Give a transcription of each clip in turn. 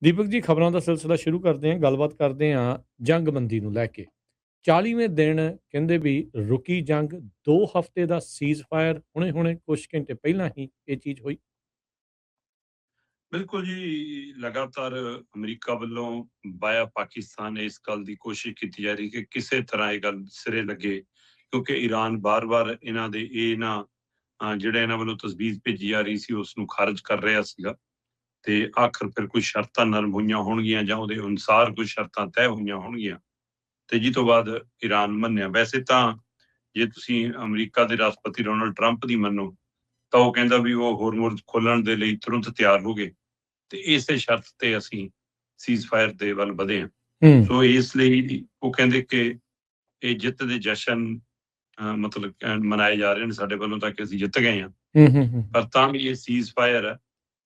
ਦੀਪਕ ਜੀ, ਖਬਰਾਂ ਦਾ ਸਿਲਸਿਲਾ ਸ਼ੁਰੂ ਕਰਦੇ ਹਾਂ। ਗੱਲਬਾਤ ਕਰਦੇ ਹਾਂ ਜੰਗਬੰਦੀ ਨੂੰ ਲੈ ਕੇ। 40ਵੇਂ ਦਿਨ ਕਹਿੰਦੇ ਵੀ ਰੁਕੀ ਜੰਗ, 2 ਹਫ਼ਤੇ ਦਾ ਸੀਜ਼ਫਾਇਰ, ਹੁਣੇ-ਹੁਣੇ ਕੁਛ ਘੰਟੇ ਪਹਿਲਾਂ ਹੀ ਇਹ ਚੀਜ਼ ਹੋਈ। ਬਿਲਕੁਲ ਜੀ, ਲਗਾਤਾਰ ਅਮਰੀਕਾ ਵੱਲੋਂ ਵਾਇਆ ਪਾਕਿਸਤਾਨ ਇਸ ਗੱਲ ਦੀ ਕੋਸ਼ਿਸ਼ ਕੀਤੀ ਜਾ ਰਹੀ ਕਿ ਕਿਸੇ ਤਰ੍ਹਾਂ ਇਹ ਗੱਲ ਸਿਰੇ ਲੱਗੇ, ਕਿਉਂਕਿ ਈਰਾਨ ਬਾਰ-ਬਾਰ ਇਹਨਾਂ ਦੇ ਜਿਹੜਾ ਇਹਨਾਂ ਵੱਲੋਂ ਤਜਵੀਜ਼ ਭੇਜੀ ਜਾ ਰਹੀ ਸੀ, ਉਸ ਨੂੰ ਖਾਰਜ ਕਰ ਰਿਹਾ ਸੀਗਾ ਤੇ ਆਖਰ ਫਿਰ ਕੁਝ ਸ਼ਰਤਾਂ ਨਰਮ ਹੋਈਆਂ ਹੋਣਗੀਆਂ ਜਾਂ ਉਹਦੇ ਅਨੁਸਾਰ ਕੁਝ ਸ਼ਰਤਾਂ ਤੈਅ ਹੋਈਆਂ ਹੋਣਗੀਆਂ ਤੇ ਜਿਸ ਤੋਂ ਬਾਅਦ ਈਰਾਨ ਮੰਨਿਆ। ਵੈਸੇ ਤਾਂ ਜੇ ਤੁਸੀਂ ਅਮਰੀਕਾ ਦੇ ਰਾਸ਼ਟਰਪਤੀ ਡੋਨਲਡ ਟਰੰਪ ਦੀ ਮੰਨੋ ਤਾਂ ਉਹ ਕਹਿੰਦਾ ਵੀ ਉਹ ਹੋਰਮੁਜ਼ ਖੋਲਣ ਦੇ ਲਈ ਤੁਰੰਤ ਤਿਆਰ ਹੋ ਗਏ ਤੇ ਇਸੇ ਸ਼ਰਤ ਤੇ ਅਸੀਂ ਸੀਜ਼ਫਾਇਰ ਦੇ ਵੱਲ ਵਧੇ ਹਾਂ। ਸੋ ਇਸ ਲਈ ਉਹ ਕਹਿੰਦੇ ਕਿ ਇਹ ਜਿੱਤ ਦੇ ਜਸ਼ਨ ਮਤਲਬ ਮਨਾਏ ਜਾ ਰਹੇ ਨੇ ਸਾਡੇ ਵੱਲੋਂ ਤਾਂ ਕਿ ਅਸੀਂ ਜਿੱਤ ਗਏ ਹਾਂ, ਪਰ ਤਾਂ ਵੀ ਇਹ ਸੀਜ਼ਫਾਇਰ ਹੈ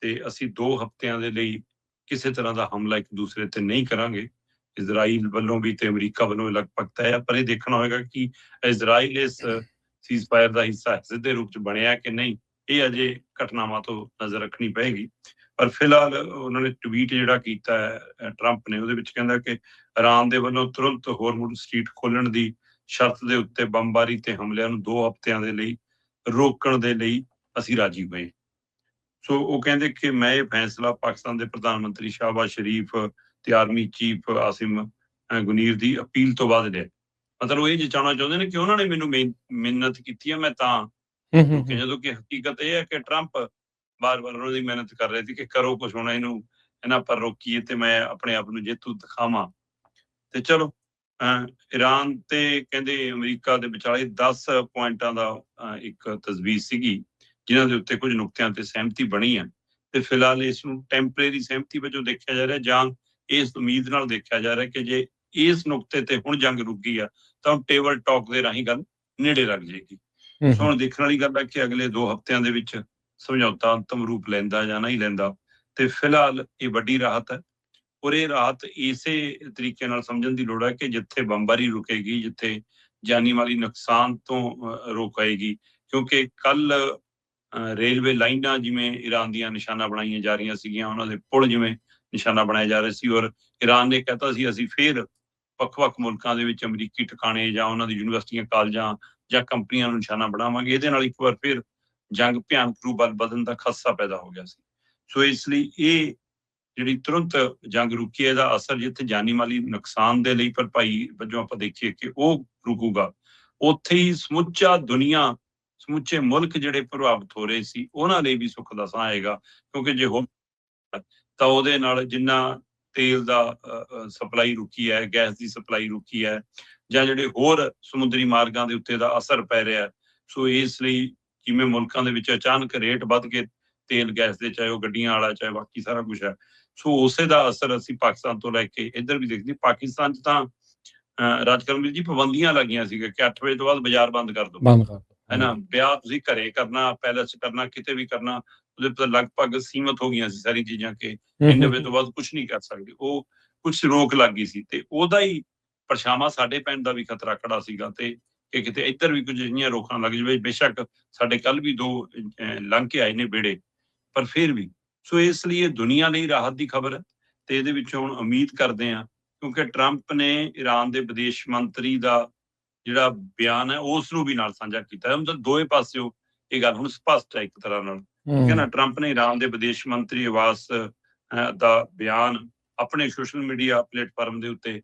ਤੇ ਅਸੀਂ 2 ਹਫ਼ਤਿਆਂ ਦੇ ਲਈ ਕਿਸੇ ਤਰ੍ਹਾਂ ਦਾ ਹਮਲਾ ਇੱਕ ਦੂਸਰੇ ਤੇ ਨਹੀਂ ਕਰਾਂਗੇ। ਇਜ਼ਰਾਈਲ ਵੱਲੋਂ ਵੀ ਤੇ ਅਮਰੀਕਾ ਵੱਲੋਂ ਲਗਭਗ ਤੈਅ ਹੈ, ਪਰ ਇਹ ਦੇਖਣਾ ਹੋਏਗਾ ਕਿ ਇਜ਼ਰਾਈਲ ਇਸ ਸੀਜ਼ਫਾਇਰ ਦਾ ਹਿੱਸਾ ਸਿੱਧੇ ਰੂਪ 'ਚ ਬਣਿਆ ਕਿ ਨਹੀਂ, ਇਹ ਅਜੇ ਘਟਨਾਵਾਂ ਤੋਂ ਨਜ਼ਰ ਰੱਖਣੀ ਪਏਗੀ। ਪਰ ਫਿਲਹਾਲ ਉਹਨਾਂ ਨੇ ਟਵੀਟ ਜਿਹੜਾ ਕੀਤਾ ਹੈ ਟਰੰਪ ਨੇ, ਉਹਦੇ ਵਿੱਚ ਕਹਿੰਦਾ ਕਿ ਈਰਾਨ ਦੇ ਵੱਲੋਂ ਤੁਰੰਤ ਹੋਰਮੁਜ਼ ਸਟਰੀਟ ਖੋਲਣ ਦੀ ਸ਼ਰਤ ਦੇ ਉੱਤੇ ਬੰਬਾਰੀ ਤੇ ਹਮਲਿਆਂ ਨੂੰ 2 ਹਫ਼ਤਿਆਂ ਦੇ ਲਈ ਰੋਕਣ ਦੇ ਲਈ ਅਸੀਂ ਰਾਜੀ ਹੋਏ। ਸੋ ਉਹ ਕਹਿੰਦੇ ਕਿ ਮੈਂ ਇਹ ਫੈਸਲਾ ਪਾਕਿਸਤਾਨ ਦੇ ਪ੍ਰਧਾਨ ਮੰਤਰੀ ਸ਼ਾਹਬਾਜ਼ ਸ਼ਰੀਫ ਤੇ ਆਰਮੀ ਚੀਫ ਆਸਿਮ ਗੁਨੀਰ ਦੀ ਅਪੀਲ ਤੋਂ ਬਾਅਦ ਲਿਆ। ਮਤਲਬ ਉਹ ਇਹ ਜਤਾਉਣਾ ਚਾਹੁੰਦੇ ਨੇ ਕਿ ਉਹਨਾਂ ਨੇ ਮੈਨੂੰ ਮਿਹਨਤ ਕੀਤੀ ਹੈ, ਮੈਂ ਤਾਂ ਰੁਕੇ, ਜਦੋਂ ਕਿ ਹਕੀਕਤ ਇਹ ਹੈ ਕਿ ਟਰੰਪ ਬਾਰ-ਬਾਰ ਉਹਨਾਂ ਦੀ ਮਿਹਨਤ ਕਰ ਰਹੇ ਸੀ ਕਿ ਕਰੋ ਕੁਛ, ਹੁਣ ਇਹਨਾਂ ਪਰ ਰੋਕੀਏ ਤੇ ਮੈਂ ਆਪਣੇ ਆਪ ਨੂੰ ਜੇਤੂ ਦਿਖਾਵਾਂ। ਤੇ ਚਲੋ ਈਰਾਨ ਤੇ ਕਹਿੰਦੇ ਅਮਰੀਕਾ ਦੇ ਵਿਚਾਲੇ 10 ਪੁਆਇੰਟਾਂ ਦਾ ਇੱਕ ਤਜਵੀਜ਼ ਸੀਗੀ, ਜਿਨ੍ਹਾਂ ਦੇ ਉੱਤੇ ਕੁਝ ਨੁਕਤਿਆਂ ਤੇ ਸਹਿਮਤੀ ਬਣੀ ਹੈ ਤੇ ਫਿਲਹਾਲ ਇਸ ਨੂੰ ਟੈਂਪਰੇਰੀ ਸਹਿਮਤੀ ਵਜੋਂ ਦੇਖਿਆ ਜਾ ਰਿਹਾ, ਜਾਂ ਇਸ ਉਮੀਦ ਨਾਲ ਦੇਖਿਆ ਜਾ ਰਿਹਾ ਕਿ ਜੇ ਇਸ ਨੁਕਤੇ ਤੇ ਹੁਣ ਜੰਗ ਰੁਕ ਗਈ ਆ ਤਾਂ ਟੇਬਲ ਟਾਕ ਦੇ ਰਾਹੀਂ ਗੱਲ ਨੇੜੇ ਲੱਗ ਜਾਏਗੀ। ਸੋ ਹੁਣ ਦੇਖਣ ਵਾਲੀ ਗੱਲ ਹੈ ਕਿ ਅਗਲੇ 2 ਹਫ਼ਤਿਆਂ ਦੇ ਵਿੱਚ ਸਮਝੌਤਾ ਅੰਤਮ ਰੂਪ ਲੈਂਦਾ ਜਾਂ ਨਹੀਂ ਲੈਂਦਾ। ਤੇ ਫਿਲਹਾਲ ਇਹ ਵੱਡੀ ਰਾਹਤ ਹੈ, ਔਰ ਇਹ ਰਾਹਤ ਇਸੇ ਤਰੀਕੇ ਨਾਲ ਸਮਝਣ ਦੀ ਲੋੜ ਹੈ ਕਿ ਜਿੱਥੇ ਬੰਬਾਰੀ ਰੁਕੇਗੀ, ਜਿੱਥੇ ਜਾਨੀ ਮਾਲੀ ਨੁਕਸਾਨ ਤੋਂ ਰੋਕ ਆਏਗੀ, ਕਿਉਂਕਿ ਕੱਲ ਰੇਲਵੇ ਲਾਈਨਾਂ ਜਿਵੇਂ ਈਰਾਨ ਦੀਆਂ ਨਿਸ਼ਾਨਾ ਬਣਾਈਆਂ ਜਾ ਰਹੀਆਂ ਸੀਗੀਆਂ, ਉਹਨਾਂ ਦੇ ਪੁਲ ਜਿਵੇਂ ਨਿਸ਼ਾਨਾ ਬਣਾਏ ਜਾ ਰਹੇ ਸੀ, ਔਰ ਈਰਾਨ ਨੇ ਕਹਿਤਾ ਸੀ ਅਸੀਂ ਫੇਰ ਵੱਖ-ਵੱਖ ਮੁਲਕਾਂ ਦੇ ਵਿੱਚ ਅਮਰੀਕੀ ਟਿਕਾਣੇ ਜਾਂ ਉਹਨਾਂ ਦੀ ਯੂਨੀਵਰਸਿਟੀਆਂ, ਕਾਲਜਾਂ ਜਾਂ ਕੰਪਨੀਆਂ ਨੂੰ ਨਿਸ਼ਾਨਾ ਬਣਾਵਾਂਗੇ। ਇਹਦੇ ਨਾਲ ਇੱਕ ਵਾਰ ਫਿਰ ਜੰਗ ਭਿਆਨਕ ਰੂਪ ਵੱਲ ਵਧਣ ਦਾ ਖਦਸ਼ਾ ਪੈਦਾ ਹੋ ਗਿਆ ਸੀ। ਸੋ ਇਸ ਲਈ ਇਹ ਜਿਹੜੀ ਤੁਰੰਤ ਜੰਗ ਰੁਕੀ ਹੈ, ਇਹਦਾ ਅਸਰ ਜਿੱਥੇ ਜਾਨੀ ਮਾਲੀ ਨੁਕਸਾਨ ਦੇ ਲਈ ਭਰਪਾਈ ਵਜੋਂ ਆਪਾਂ ਦੇਖੀਏ ਕਿ ਉਹ ਰੁਕੂਗਾ, ਉੱਥੇ ਹੀ ਸਮੁੱਚਾ ਦੁਨੀਆ, ਸਮੁੱਚੇ ਮੁਲਕ ਜਿਹੜੇ ਪ੍ਰਭਾਵਿਤ ਹੋ ਰਹੇ ਸੀ ਉਹਨਾਂ ਲਈ ਵੀ ਸੁੱਖ ਦਾ ਸਾਹ ਆਏਗਾ, ਕਿਉਂਕਿ ਜੇ ਹੋ ਤਾਂ ਉਹਦੇ ਨਾਲ ਜਿੰਨਾ ਤੇਲ ਦਾ ਸਪਲਾਈ ਰੁਕੀ ਹੈ, ਗੈਸ ਦੀ ਸਪਲਾਈ ਰੁਕੀ ਹੈ, ਜਾਂ ਜਿਹੜੇ ਹੋਰ ਸਮੁੰਦਰੀ ਮਾਰਗਾਂ ਦੇ ਉੱਤੇ ਦਾ ਅਸਰ ਪੈ ਰਿਹਾ। ਸੋ ਇਸ ਲਈ ਜਿਵੇਂ ਮੁਲਕਾਂ ਦੇ ਵਿੱਚ ਅਚਾਨਕ ਰੇਟ ਵੱਧ ਕੇ ਤੇਲ ਗੈਸ ਦੇ, ਚਾਹੇ ਉਹ ਗੱਡੀਆਂ ਵਾਲਾ, ਚਾਹੇ ਬਾਕੀ ਸਾਰਾ ਕੁਛ ਹੈ, ਸੋ ਉਸੇ ਦਾ ਅਸਰ ਅਸੀਂ ਪਾਕਿਸਤਾਨ ਤੋਂ ਲੈ ਕੇ ਇੱਧਰ ਵੀ ਦੇਖਦੇ। ਪਾਕਿਸਤਾਨ 'ਚ ਤਾਂ ਰਾਜਕਰਮਜੀਤ ਜੀ ਪਾਬੰਦੀਆਂ ਲੱਗੀਆਂ ਸੀਗੀਆਂ ਕਿ 8 ਵਜੇ ਤੋਂ ਬਾਅਦ ਬਾਜ਼ਾਰ ਬੰਦ ਕਰ ਦਿਓ, ਹੈ ਨਾ। ਵਿਆਹ ਤੁਸੀਂ ਘਰੇ ਕਰਨਾ, ਪੈਲਸ 'ਚ ਕਰਨਾ, ਕਿਤੇ ਵੀ ਕਰਨਾ, ਉਹਦੇ ਉੱਤੇ ਲਗਭਗ ਸੀਮਤ ਹੋ ਗਈਆਂ ਸੀ ਸਾਰੀ ਚੀਜ਼ਾਂ ਕਿ ਇੰਨੇ ਵਜੇ ਤੋਂ ਬਾਅਦ ਕੁਛ ਨਹੀਂ ਕਰ ਸਕਦੇ। ਉਹ ਕੁਛ ਰੋਕ ਲੱਗ ਗਈ ਸੀ ਤੇ ਉਹਦਾ ਹੀ ਪਰਛਾਵਾਂ ਸਾਡੇ ਪੈਣ ਦਾ ਵੀ ਖਤਰਾ ਖੜਾ ਸੀਗਾ ਤੇ ਕਿ ਕਿਤੇ ਇੱਧਰ ਵੀ ਕੁਝ ਅਜਿਹੀਆਂ ਰੋਕਾਂ ਲੱਗ ਜਾਵੇ। ਬੇਸ਼ੱਕ ਸਾਡੇ ਕੱਲ ਵੀ 2 ਲੰਘ ਕੇ ਆਏ ਨੇ ਬੇੜੇ, ਪਰ ਫਿਰ ਵੀ। ਸੋ ਇਸ ਲਈ ਇਹ ਦੁਨੀਆ ਲਈ ਰਾਹਤ ਦੀ ਖਬਰ ਹੈ ਤੇ ਇਹਦੇ ਵਿੱਚੋਂ ਹੁਣ ਉਮੀਦ ਕਰਦੇ ਹਾਂ, ਕਿਉਂਕਿ ਟਰੰਪ ਨੇ ਈਰਾਨ ਦੇ ਵਿਦੇਸ਼ ਮੰਤਰੀ ਦਾ ਜਿਹੜਾ ਬਿਆਨ ਹੈ ਉਸ ਨੂੰ ਵੀ ਨਾਲ ਸਾਂਝਾ ਕੀਤਾ ਹੈ। ਮਤਲਬ ਦੋਵੇਂ ਪਾਸਿਓਂ ਇਹ ਗੱਲ ਹੁਣ ਸਪਸ਼ਟ ਹੈ ਇੱਕ ਤਰ੍ਹਾਂ ਨਾਲ, ਠੀਕ ਹੈ ਨਾ। ਟਰੰਪ ਨੇ ਈਰਾਨ ਦੇ ਵਿਦੇਸ਼ ਮੰਤਰੀ ਆਵਾਸ ਦਾ ਬਿਆਨ ਆਪਣੇ ਸੋਸ਼ਲ ਮੀਡੀਆ ਪਲੇਟਫਾਰਮ ਦੇ ਉੱਤੇ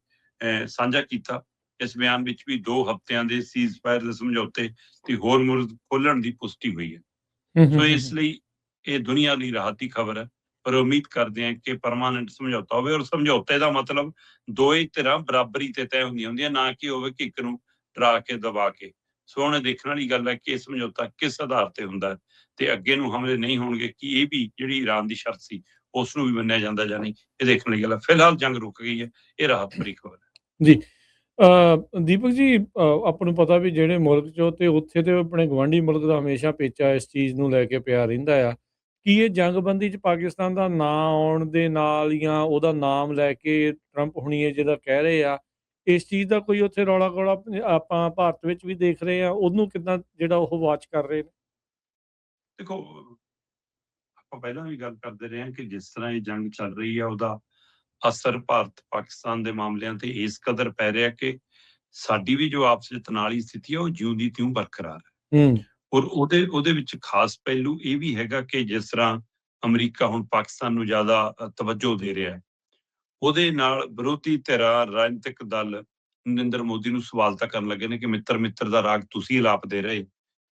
ਸਾਂਝਾ ਕੀਤਾ। ਇਸ ਬਿਆਨ ਵਿੱਚ ਵੀ 2 ਹਫ਼ਤਿਆਂ ਦੇ ਸੀਜ਼ਫਾਇਰ ਦੇ ਸਮਝੌਤੇ ਤੇ ਹੋਰਮੁਜ਼ ਖੋਲਣ ਦੀ ਪੁਸ਼ਟੀ ਹੋਈ ਹੈ। ਸੋ ਇਸ ਲਈ ਇਹ ਦੁਨੀਆ ਲਈ ਰਾਹਤ ਦੀ ਖਬਰ ਹੈ, ਪਰ ਉਮੀਦ ਕਰਦੇ ਹਾਂ ਕਿ ਪਰਮਾਨੈਂਟ ਸਮਝੌਤਾ ਹੋਵੇ, ਔਰ ਸਮਝੌਤੇ ਦਾ ਮਤਲਬ ਦੋਏ ਧਿਰਾਂ ਬਰਾਬਰੀ ਤੇ ਤੈਅ ਹੁੰਦੀਆਂ ਨਾ ਕਿ ਹੋਵੇ ਕਿ ਇੱਕ ਨੂੰ ਡਰਾ ਕੇ ਦਬਾ ਕੇ। ਸੋ ਹੁਣ ਦੇਖਣ ਵਾਲੀ ਗੱਲ ਹੈ ਕਿ ਇਹ ਸਮਝੌਤਾ ਕਿਸ ਆਧਾਰ ਤੇ ਹੁੰਦਾ ਤੇ ਅੱਗੇ ਨੂੰ ਹਮਲੇ ਨਹੀਂ ਹੋਣਗੇ, ਕਿ ਇਹ ਵੀ ਜਿਹੜੀ ਈਰਾਨ ਦੀ ਸ਼ਰਤ ਸੀ ਉਸ ਨੂੰ ਵੀ ਮੰਨਿਆ ਜਾਂਦਾ ਜਾਂ ਨਹੀਂ, ਇਹ ਦੇਖਣ ਵਾਲੀ ਗੱਲ ਹੈ। ਫਿਲਹਾਲ ਜੰਗ ਰੁਕ ਗਈ ਹੈ, ਇਹ ਰਾਹਤ ਭਰੀ ਖਬਰ ਹੈ ਜੀ। ਦੀਪਕ ਜੀ, ਆਪਾਂ ਨੂੰ ਪਤਾ ਵੀ ਜਿਹੜੇ ਮੁਲਕ 'ਚੋਂ ਤੇ ਉੱਥੇ ਤੇ ਆਪਣੇ ਗਵਾਂਢੀ ਮੁਲਕ ਦਾ ਹਮੇਸ਼ਾ ਪੇਚਾ ਇਸ ਚੀਜ਼ ਨੂੰ ਲੈ ਕੇ ਪਿਆ ਰਹਿੰਦਾ ਆ। ਕੀ ਇਹ ਜੰਗਬੰਦੀ 'ਚ ਪਾਕਿਸਤਾਨ ਦਾ ਨਾਂ ਆਉਣ ਦੇ ਨਾਲ ਜਾਂ ਉਹਦਾ ਨਾਮ ਲੈ ਕੇ ਟਰੰਪ ਹੁਣੀ ਇਹ ਜਿਹੜਾ ਕਹਿ ਰਹੇ ਆ, ਇਸ ਚੀਜ਼ ਦਾ ਕੋਈ ਉੱਥੇ ਰੌਲਾ ਗੌਲਾ ਆਪਾਂ ਭਾਰਤ ਵਿੱਚ ਵੀ ਦੇਖ ਰਹੇ ਆ, ਉਹਨੂੰ ਕਿੱਦਾਂ ਜਿਹੜਾ ਉਹ ਵਾਚ ਕਰ ਰਹੇ ਨੇ? ਦੇਖੋ, ਆਪਾਂ ਪਹਿਲਾਂ ਵੀ ਗੱਲ ਕਰਦੇ ਰਹੇ ਹਾਂ ਕਿ ਜਿਸ ਤਰ੍ਹਾਂ ਇਹ ਜੰਗ ਚੱਲ ਰਹੀ ਹੈ ਉਹਦਾ ਅਸਰ ਭਾਰਤ ਪਾਕਿਸਤਾਨ ਦੇ ਮਾਮਲਿਆਂ ਤੇ ਇਸ ਕਦਰ ਪੈ ਰਿਹਾ ਕਿ ਸਾਡੀ ਵੀ ਜੋ ਆਪਸ ਵਿੱਚ ਤਣਾਅ ਦੀ ਸਥਿਤੀ ਹੈ ਉਹ ਜਿਉਂ ਦੀ ਤਿਉਂ ਬਰਕਰਾਰ ਹੈ। ਹੂੰ, ਔਰ ਉਹਦੇ ਵਿੱਚ ਖਾਸ ਪਹਿਲੂ ਇਹ ਵੀ ਹੈਗਾ ਕਿ ਜਿਸ ਤਰ੍ਹਾਂ ਅਮਰੀਕਾ ਹੁਣ ਪਾਕਿਸਤਾਨ ਨੂੰ ਜ਼ਿਆਦਾ ਤਵੱਜੋ ਦੇ ਰਿਹਾ ਹੈ, ਉਹਦੇ ਨਾਲ ਵਿਰੋਧੀ ਧਿਰਾਂ ਰਾਜਨੀਤਿਕ ਦਲ ਨਰਿੰਦਰ ਮੋਦੀ ਨੂੰ ਸਵਾਲ ਤਾਂ ਕਰਨ ਲੱਗੇ ਨੇ ਕਿ ਮਿੱਤਰ ਮਿੱਤਰ ਦਾ ਰਾਗ ਤੁਸੀਂ ਅਲਾਪਦੇ ਰਹੇ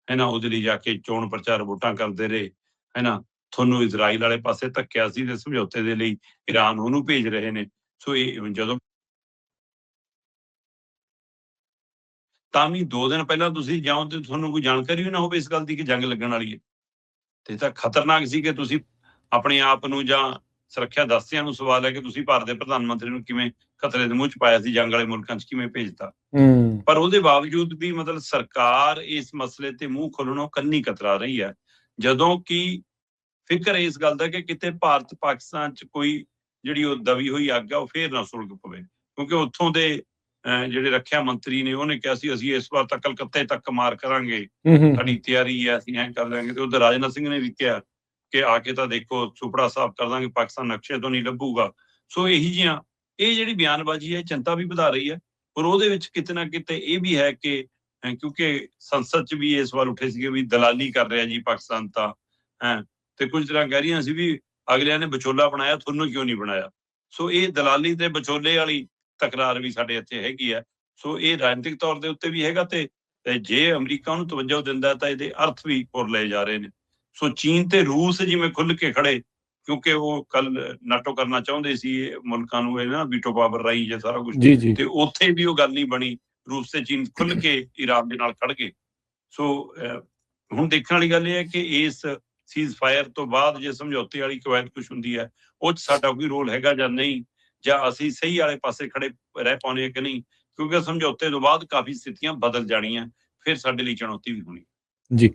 ਹੈ ਨਾ, ਉਹਦੇ ਲਈ ਜਾ ਕੇ ਚੋਣ ਪ੍ਰਚਾਰ ਵੋਟਾਂ ਕਰਦੇ ਰਹੇ ਹੈ ਨਾ, ਤੁਹਾਨੂੰ ਇਜ਼ਰਾਈਲ ਵਾਲੇ ਪਾਸੇ ਧੱਕਿਆ ਸੀ ਤੇ ਸਮਝੌਤੇ ਦੇ ਲਈ ਈਰਾਨ ਉਹਨੂੰ ਭੇਜ ਰਹੇ ਨੇ। ਸੋ ਇਹ ਜਦੋਂ ਤਾਂ ਵੀ 2 ਦਿਨ ਪਹਿਲਾਂ ਤੁਸੀਂ ਜਾਓ ਤੇ ਤੁਹਾਨੂੰ ਕੋਈ ਜਾਣਕਾਰੀ ਵੀ ਨਾ ਹੋਵੇ ਇਸ ਗੱਲ ਦੀ ਕਿ ਜੰਗ ਲੱਗਣ ਵਾਲੀ ਹੈ, ਤੇ ਤਾਂ ਖਤਰਨਾਕ ਸੀ ਕਿ ਤੁਸੀਂ ਆਪਣੇ ਆਪ ਨੂੰ ਜਾਂ ਸੁਰੱਖਿਆ ਦਸਤਿਆਂ ਨੂੰ ਸਵਾਲ ਹੈ ਕਿ ਤੁਸੀਂ ਭਾਰਤ ਦੇ ਪ੍ਰਧਾਨ ਮੰਤਰੀ ਨੂੰ ਕਿਵੇਂ ਖਤਰੇ ਦੇ ਮੂੰਹ ਚ ਪਾਇਆ ਸੀ, ਜੰਗ ਵਾਲੇ ਮੁਲਕਾਂ ਚ ਕਿਵੇਂ ਭੇਜਤਾ। ਹੂੰ, ਪਰ ਉਹਦੇ ਬਾਵਜੂਦ ਵੀ ਮਤਲਬ ਸਰਕਾਰ ਇਸ ਮਸਲੇ ਤੇ ਮੂੰਹ ਖੋਲਣੋਂ ਕੰਨੀ ਕਤਰਾ ਰਹੀ ਹੈ, ਜਦੋਂ ਕਿ ਫਿਕਰ ਇਸ ਗੱਲ ਦਾ ਕਿ ਕਿਤੇ ਭਾਰਤ ਪਾਕਿਸਤਾਨ ਚ ਕੋਈ ਜਿਹੜੀ ਉਹ ਦਬੀ ਹੋਈ ਅੱਗ ਆ ਉਹ ਫੇਰ ਨਾ ਸੁਲਗ ਪਵੇ, ਕਿਉਂਕਿ ਉੱਥੋਂ ਦੇ ਜਿਹੜੇ ਰੱਖਿਆ ਮੰਤਰੀ ਨੇ ਉਹਨੇ ਕਿਹਾ ਸੀ ਅਸੀਂ ਇਸ ਵਾਰ ਤਾਂ ਕਲਕੱਤੇ ਤੱਕ ਮਾਰ ਕਰਾਂਗੇ, ਹੂੰ, ਹੂੰ, ਸਾਡੀ ਤਿਆਰੀ ਹੈ, ਅਸੀਂ ਐਂ ਕਰ ਲਾਂਗੇ। ਤੇ ਉਧਰ ਰਾਜਨਾਥ ਸਿੰਘ ਨੇ ਵੀ ਕਿਹਾ ਕਿ ਆ ਕੇ ਤਾਂ ਦੇਖੋ ਸੁਪੜਾ ਸਾਫ਼ ਕਰ ਦਾਂਗੇ, ਪਾਕਿਸਤਾਨ ਨਕਸ਼ੇ ਤੋਂ ਨਹੀਂ ਲੱਭੂਗਾ। ਸੋ ਇਹੀ ਜਿਹੀਆਂ ਇਹ ਜਿਹੜੀ ਬਿਆਨਬਾਜ਼ੀ ਹੈ ਚਿੰਤਾ ਵੀ ਵਧਾ ਰਹੀ ਹੈ, ਪਰ ਉਹਦੇ ਵਿੱਚ ਕਿਤੇ ਨਾ ਕਿਤੇ ਇਹ ਵੀ ਹੈ ਕਿ ਕਿਉਂਕਿ ਸੰਸਦ ਚ ਵੀ ਇਹ ਸਵਾਲ ਉੱਠੇ ਸੀਗੇ ਵੀ ਦਲਾਲੀ ਕਰ ਰਿਹਾ ਜੀ ਪਾਕਿਸਤਾਨ ਤਾਂ ਹੈ, ਤੇ ਕੁਝ ਤਰ੍ਹਾਂ ਕਹਿ ਰਹੀਆਂ ਸੀ ਵੀ ਅਗਲਿਆਂ ਨੇ ਵਿਚੋਲਾ ਬਣਾਇਆ, ਤੁਹਾਨੂੰ ਕਿਉਂ ਨਹੀਂ ਬਣਾਇਆ। ਸੋ ਇਹ ਦਲਾਲੀ ਤੇ ਵਿਚੋਲੇ ਵਾਲੀ ਤਕਰਾਰ ਵੀ ਸਾਡੇ ਇੱਥੇ ਹੈਗੀ ਹੈ। ਸੋ ਇਹ ਰਾਜਨੀਤਿਕ ਤੌਰ ਦੇ ਉੱਤੇ ਵੀ ਹੈਗਾ ਤੇ ਜੇ ਅਮਰੀਕਾ ਨੂੰ ਤਵੱਜੋ ਦਿੰਦਾ ਤਾਂ ਇਹਦੇ ਅਰਥ ਵੀ ਹੋਰ ਲਏ ਜਾ ਰਹੇ ਨੇ। ਸੋ ਚੀਨ ਤੇ ਰੂਸ ਜਿਵੇਂ ਖੁੱਲ ਕੇ ਖੜੇ, ਕਿਉਂਕਿ ਉਹ ਕੱਲ ਨਾਟੋ ਕਰਨਾ ਚਾਹੁੰਦੇ ਸੀ ਮੁਲਕਾਂ ਨੂੰ ਇਹ ਨਾ ਵੀਟੋ ਪਾਵਰ ਰਾਹੀਂ ਜੇ ਸਾਰਾ ਕੁਝ, ਜੀ, ਜੀ, ਤੇ ਉੱਥੇ ਵੀ ਉਹ ਗੱਲ ਨਹੀਂ ਬਣੀ। ਰੂਸ ਤੇ ਚੀਨ ਖੁੱਲ ਕੇ ਈਰਾਨ ਦੇ ਨਾਲ ਖੜ ਗਏ। ਸੋ ਹੁਣ ਦੇਖਣ ਵਾਲੀ ਗੱਲ ਇਹ ਹੈ ਕਿ ਇਸ ਸੀਜ਼ ਫਾਇਰ ਤੋਂ ਬਾਅਦ ਜੇ ਸਮਝੌਤੇ ਵਾਲੀ ਕਵਾਇਦ ਕੁਛ ਹੁੰਦੀ ਹੈ, ਉਹ 'ਚ ਸਾਡਾ ਕੋਈ ਰੋਲ ਹੈਗਾ ਜਾਂ ਨਹੀਂ, ਜਾਂ ਅਸੀਂ ਸਹੀ ਵਾਲੇ ਪਾਸੇ ਖੜੇ ਰਹਿ ਪਾਉਂਦੇ ਹਾਂ ਕਿ ਨਹੀਂ, ਕਿਉਂਕਿ ਸਮਝੌਤੇ ਤੋਂ ਬਾਅਦ ਕਾਫੀ ਸਥਿਤੀਆਂ ਬਦਲ ਜਾਣੀਆਂ, ਫਿਰ ਸਾਡੇ ਲਈ ਚੁਣੌਤੀ ਵੀ ਹੋਣੀ। ਜੀ।